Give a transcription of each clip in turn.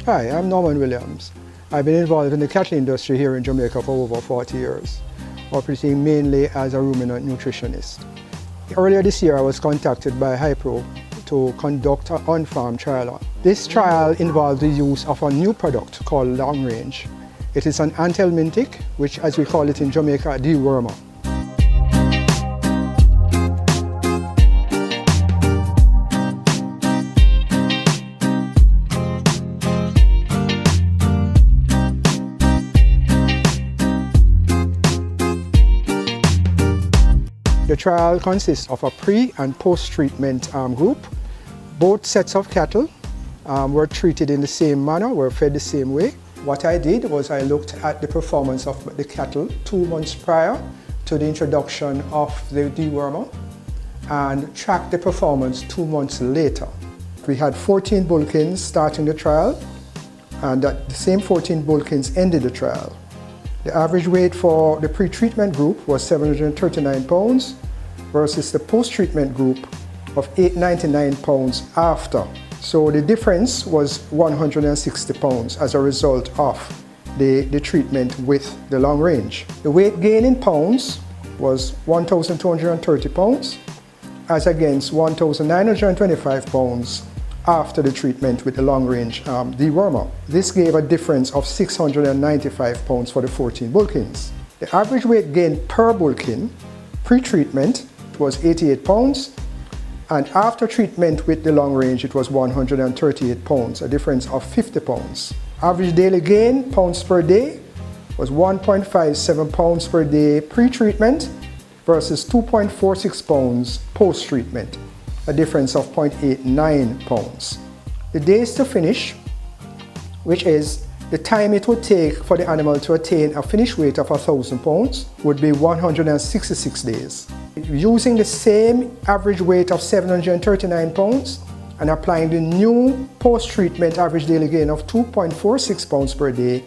Hi, I'm Norman Williams. I've been involved in the cattle industry here in Jamaica for over 40 years, operating mainly as a ruminant nutritionist. Earlier this year, I was contacted by Hypro to conduct an on-farm trial. This trial involved the use of a new product called LongRange. It is an anthelmintic, which, as we call it in Jamaica, Dewormer. The trial consists of a pre- and post-treatment group. Both sets of cattle were treated in the same manner, were fed the same way. What I did was I looked at the performance of the cattle 2 months prior to the introduction of the dewormer and tracked the performance 2 months later. We had 14 bullkins starting the trial, and the same 14 bullkins ended the trial. The average weight for the pre-treatment group was 739 pounds versus the post-treatment group of 899 pounds after. So the difference was 160 pounds as a result of the treatment with the LongRange. The weight gain in pounds was 1,230 pounds as against 1,925 pounds after the treatment with the LongRange dewormer. This gave a difference of 695 pounds for the 14 bullkins. The average weight gain per bullkin pre-treatment was 88 pounds, and after treatment with the LongRange it was 138 pounds, a difference of 50 pounds. Average daily gain pounds per day was 1.57 pounds per day pre-treatment versus 2.46 pounds post-treatment, a difference of 0.89 pounds. The days to finish, which is the time it would take for the animal to attain a finished weight of 1,000 pounds, would be 166 days. Using the same average weight of 739 pounds and applying the new post-treatment average daily gain of 2.46 pounds per day,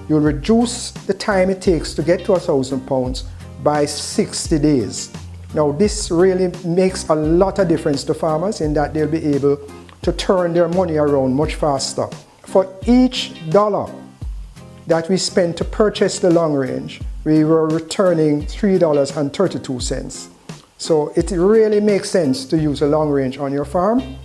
you'll reduce the time it takes to get to 1,000 pounds by 60 days. Now, this really makes a lot of difference to farmers in that they'll be able to turn their money around much faster. For each dollar that we spent to purchase the LongRange, we were returning $3.32. So it really makes sense to use a LongRange on your farm.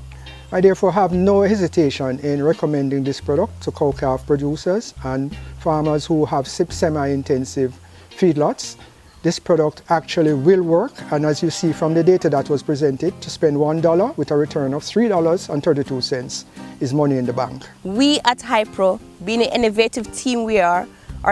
I therefore have no hesitation in recommending this product to cow-calf producers and farmers who have semi-intensive feedlots. This product actually will work, and as you see from the data that was presented, to spend $1 with a return of $3.32 is money in the bank. We at Hypro, being an innovative team we are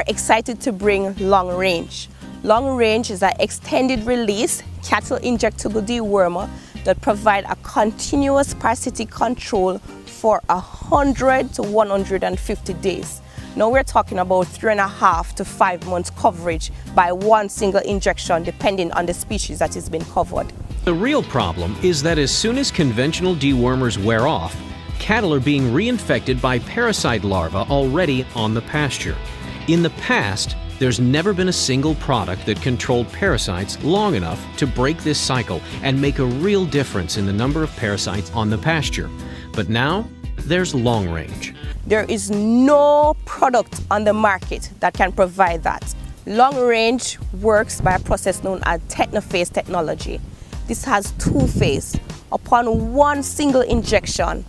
excited to bring LongRange. LongRange is an extended release cattle injectable dewormer that provide a continuous parasitic control for 100 to 150 days. Now we're talking about 3.5 to 5 months coverage by one single injection, depending on the species that is being covered. The real problem is that as soon as conventional dewormers wear off, cattle are being reinfected by parasite larvae already on the pasture. In the past, there's never been a single product that controlled parasites long enough to break this cycle and make a real difference in the number of parasites on the pasture. But now, there's LongRange. There is no product on the market that can provide that. LongRange works by a process known as technophase technology. This has two phases. Upon one single injection,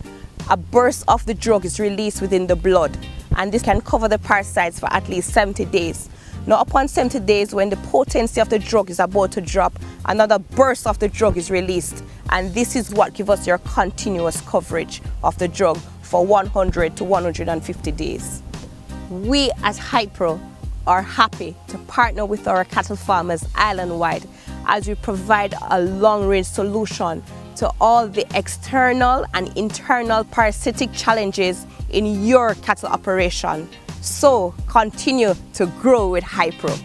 a burst of the drug is released within the blood, and this can cover the parasites for at least 70 days. Now, upon 70 days, when the potency of the drug is about to drop, another burst of the drug is released, and this is what gives us your continuous coverage of the drug for 100 to 150 days. We at Hypro are happy to partner with our cattle farmers island-wide as we provide a long-range solution to all the external and internal parasitic challenges in your cattle operation. So continue to grow with Hypro.